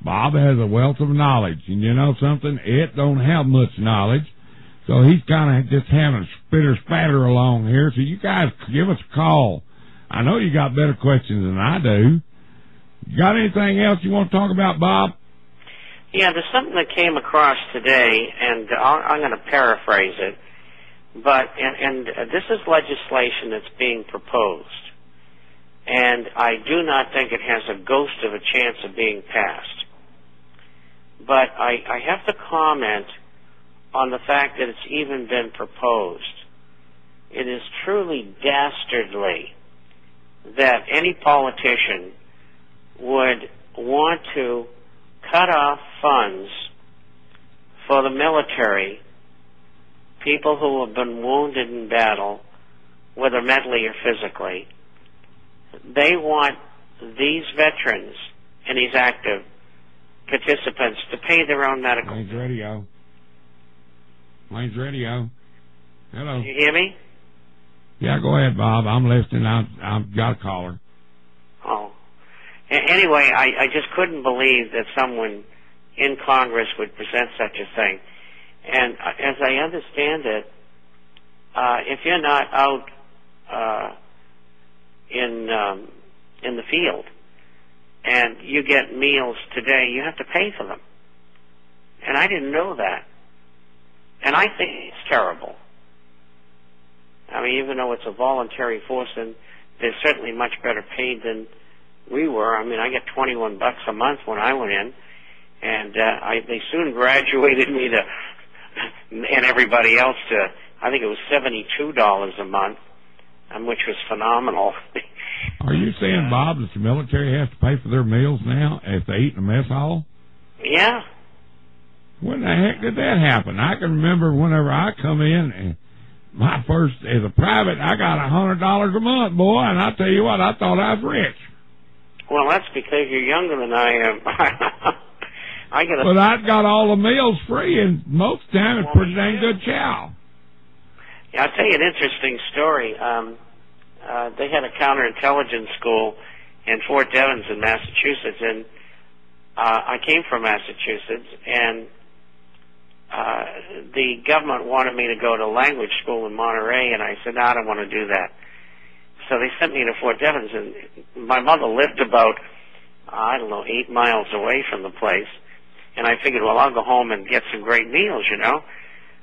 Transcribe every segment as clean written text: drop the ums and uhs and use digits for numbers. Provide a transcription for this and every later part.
Bob has a wealth of knowledge, and you know something? It don't have much knowledge, so he's kind of just having a spitter-spatter along here, so you guys give us a call. I know you got better questions than I do. You got anything else you want to talk about, Bob? Yeah, there's something that came across today, and I'm going to paraphrase it, but and this is legislation that's being proposed, and I do not think it has a ghost of a chance of being passed. But I have to comment on the fact that it's even been proposed. It is truly dastardly that any politician would want to cut off funds for the military, people who have been wounded in battle, whether mentally or physically. They want these veterans and these active participants to pay their own medical. Lane's radio. Lane's radio. Hello. You hear me? Yeah, go ahead, Bob. I'm listening. I've got a caller. Oh. Anyway, I just couldn't believe that someone in Congress would present such a thing. And as I understand it, if you're not out in the field and you get meals today, you have to pay for them. And I didn't know that. And I think it's terrible. I mean, even though it's a voluntary force, and they're certainly much better paid than we were. I mean, I get $21 a month when I went in, and they soon graduated me to, and everybody else to, I think it was $72 a month, which was phenomenal. Are you saying, Bob, that the military has to pay for their meals now if they eat in a mess hall? Yeah. When the heck did that happen? I can remember whenever I come in, and my first, as a private, I got $100 a month, boy, and I tell you what, I thought I was rich. Well, that's because you're younger than I am. But I got all the meals free, and most of the time it's pretty dang good chow. Yeah, I'll tell you an interesting story. They had a counterintelligence school in Fort Devens in Massachusetts, and I came from Massachusetts, and the government wanted me to go to language school in Monterey, and I said, no, I don't want to do that. So they sent me to Fort Devens, and my mother lived about, 8 miles away from the place, and I figured, well, I'll go home and get some great meals, you know.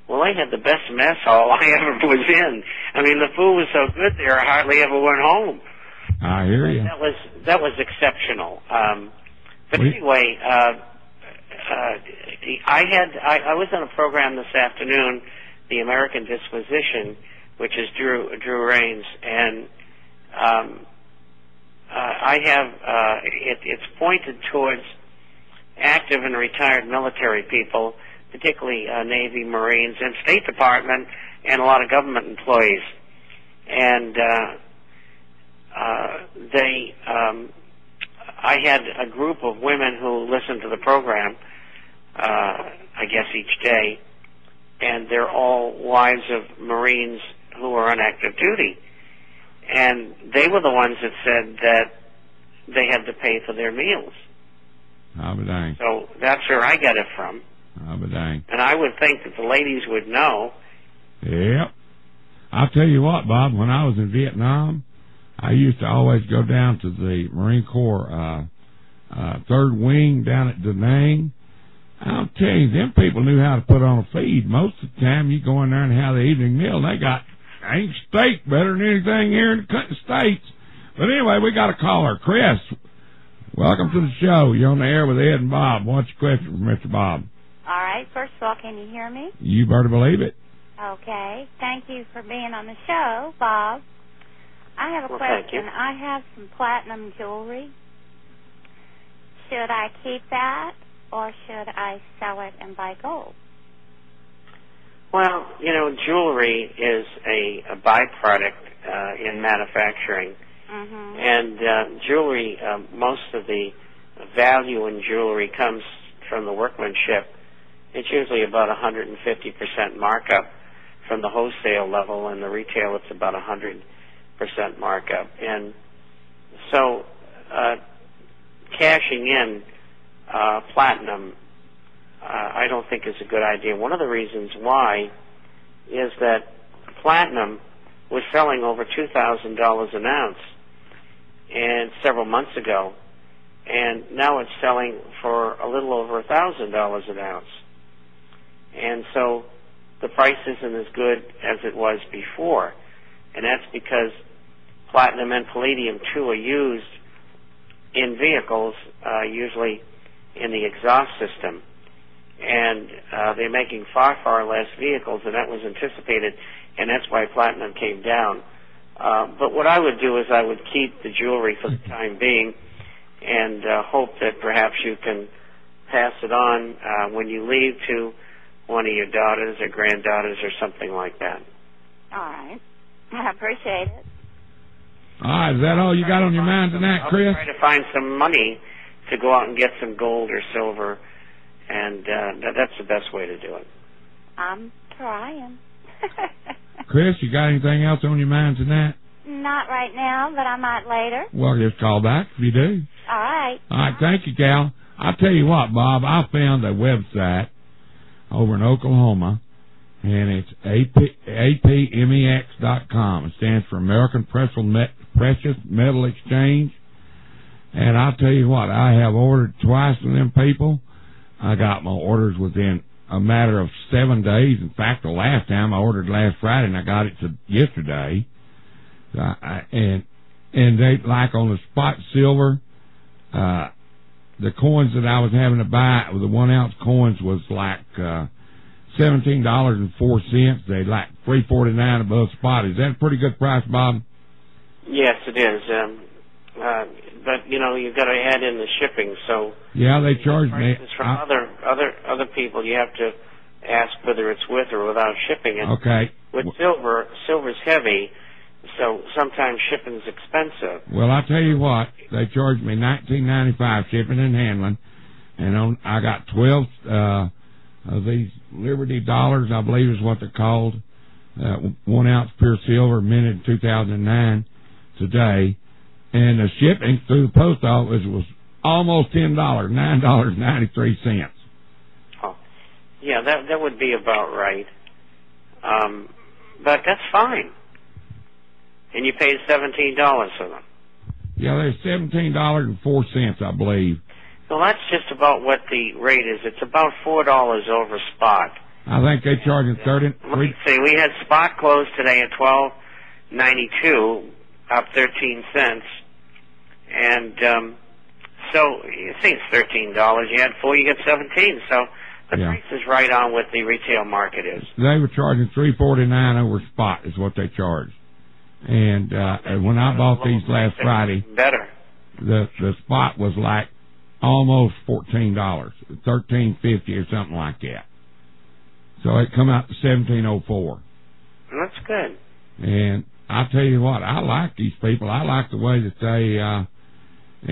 Well, they had the best mess hall I ever was in. I mean, the food was so good there, I hardly ever went home. I hear you. That was exceptional. But anyway, I was on a program this afternoon, the American Disposition, which is Drew Rains, and I have it's pointed towards active and retired military people, particularly Navy, Marines, and State Department, and a lot of government employees. And I had a group of women who listened to the program, I guess each day, and they're all wives of Marines who are on active duty. And they were the ones that said that they had to pay for their meals. I'll be dang. So that's where I get it from. I'll be dang. And I would think that the ladies would know. Yep. I'll tell you what, Bob, when I was in Vietnam, I used to always go down to the Marine Corps 3rd Wing down at Da Nang. I'll tell you, them people knew how to put on a feed. Most of the time, you go in there and have the evening meal, and they got ain't steak better than anything here in the States. But anyway, we got a caller. Chris, welcome to the show. You're on the air with Ed and Bob. What's your question for Mr. Bob? All right. First of all, can you hear me? You better believe it. Okay. Thank you for being on the show, Bob. I have a question. Thank you. I have some platinum jewelry. Should I keep that, or should I sell it and buy gold? Well, you know, jewelry is a byproduct in manufacturing. Mm-hmm. And jewelry, most of the value in jewelry comes from the workmanship. It's usually about 150% markup from the wholesale level, and the retail it's about 100% markup. And so cashing in platinum, I don't think is a good idea. One of the reasons why is that platinum was selling over $2,000 an ounce and several months ago, and now it's selling for a little over $1,000 an ounce. And so the price isn't as good as it was before, and that's because platinum and palladium too are used in vehicles, usually in the exhaust system, and they're making far, far less vehicles, and that was anticipated, and that's why platinum came down. But what I would do is I would keep the jewelry for the time being and hope that perhaps you can pass it on when you leave to one of your daughters or granddaughters or something like that. All right. I appreciate it. All right, is that all you got on your mind tonight, Chris? I'll try to find some money to go out and get some gold or silver, and that's the best way to do it. I'm trying. Chris, you got anything else on your mind tonight? Not right now, but I might later. Well, just call back if you do. All right. All right, thank you, Cal. I'll tell you what, Bob, I found a website over in Oklahoma, and it's APMEX.com. It stands for American Precious Metal Exchange. And I'll tell you what, I have ordered twice from them people. I got my orders within a matter of 7 days. In fact, the last time I ordered last Friday, and I got it yesterday. And they, like on the spot silver, the coins that I was having to buy, the 1 ounce coins was like $17.04. They like $3.49 above spot. Is that a pretty good price, Bob? Yes, it is. But you've got to add in the shipping. So yeah, they charge me. From other people, you have to ask whether it's with or without shipping. And okay. With silver's heavy, so sometimes shipping's expensive. Well, I tell you what, they charged me $19.95 shipping and handling, and I got 12 of these Liberty dollars, I believe is what they're called, 1 ounce pure silver, minted in 2009 today, and the shipping through the post office was almost $10, $9.93. Oh, yeah, that would be about right. But that's fine. And you paid $17 for them. Yeah, they're $17.04, I believe. Well, that's just about what the rate is. It's about $4 over spot. I think they charge them 30. Let me see. We had spot closed today at $12.92, up 13 cents, and so you see it's $13. You had 4, you get 17. So the price is right on what the retail market is. They were charging $3.49 over spot is what they charged. And when I bought these last Friday, better. The spot was like almost $14, $13.50 or something like that. So it come out to $17.04. That's good. And I tell you what, I like these people. I like the way that they,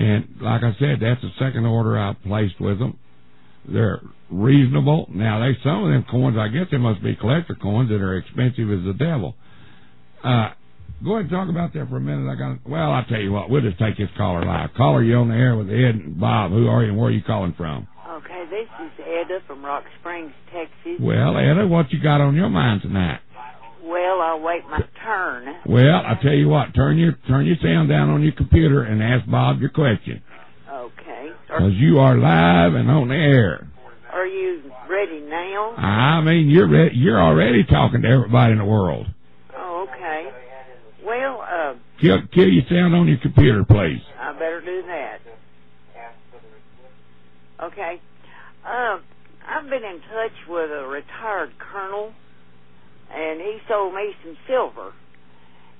and like I said, that's the second order I placed with them. They're reasonable. Now, some of them coins, I guess they must be collector coins that are expensive as the devil. Go ahead and talk about that for a minute. I'll tell you what, we'll just take this caller live. Caller, you on the air with Ed and Bob. Who are you and where are you calling from? Okay, this is Eda from Rock Springs, Texas. Well, Eda, what you got on your mind tonight? Well, I'll wait my turn. Well, I tell you what, turn your sound down on your computer and ask Bob your question. Okay. Because you are live and on the air. Are you ready now? I mean, you're ready. You're already talking to everybody in the world. Oh, okay. Well, kill your sound on your computer, please. I better do that. Okay. I've been in touch with a retired colonel, and he sold me some silver,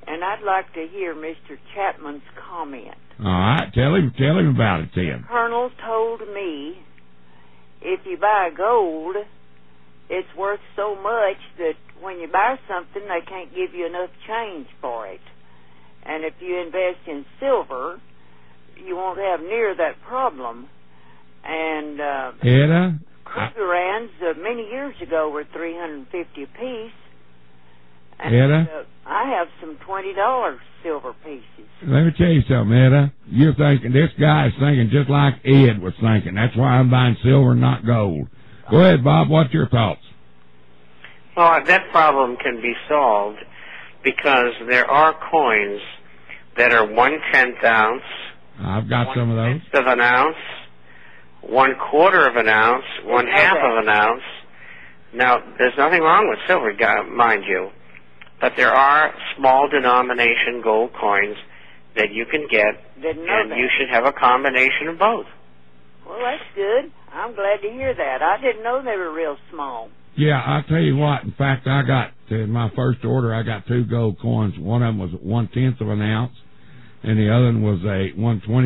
and I'd like to hear Mr. Chapman's comment. All right, tell him about it, then. The colonel told me if you buy gold, it's worth so much that when you buy something, they can't give you enough change for it. And if you invest in silver, you won't have near that problem. And Eda, Krugerrands many years ago were $350 apiece, Etta? I have some $20 silver pieces. Let me tell you something, Etta. You're thinking, this guy is thinking just like Ed was thinking. That's why I'm buying silver and not gold. Go ahead, Bob. What's your thoughts? Well, that problem can be solved because there are coins that are 1/10 ounce. I've got some of those. 1/5 of an ounce, 1/4 of an ounce, 1/2 of an ounce. Now, there's nothing wrong with silver, mind you, but there are small denomination gold coins that you can get, and you should have a combination of both. Well, that's good. I'm glad to hear that. I didn't know they were real small. Yeah, I'll tell you what. In fact, I got, in my first order, I got 2 gold coins. One of them was 1/10 of an ounce, and the other one was a 1/20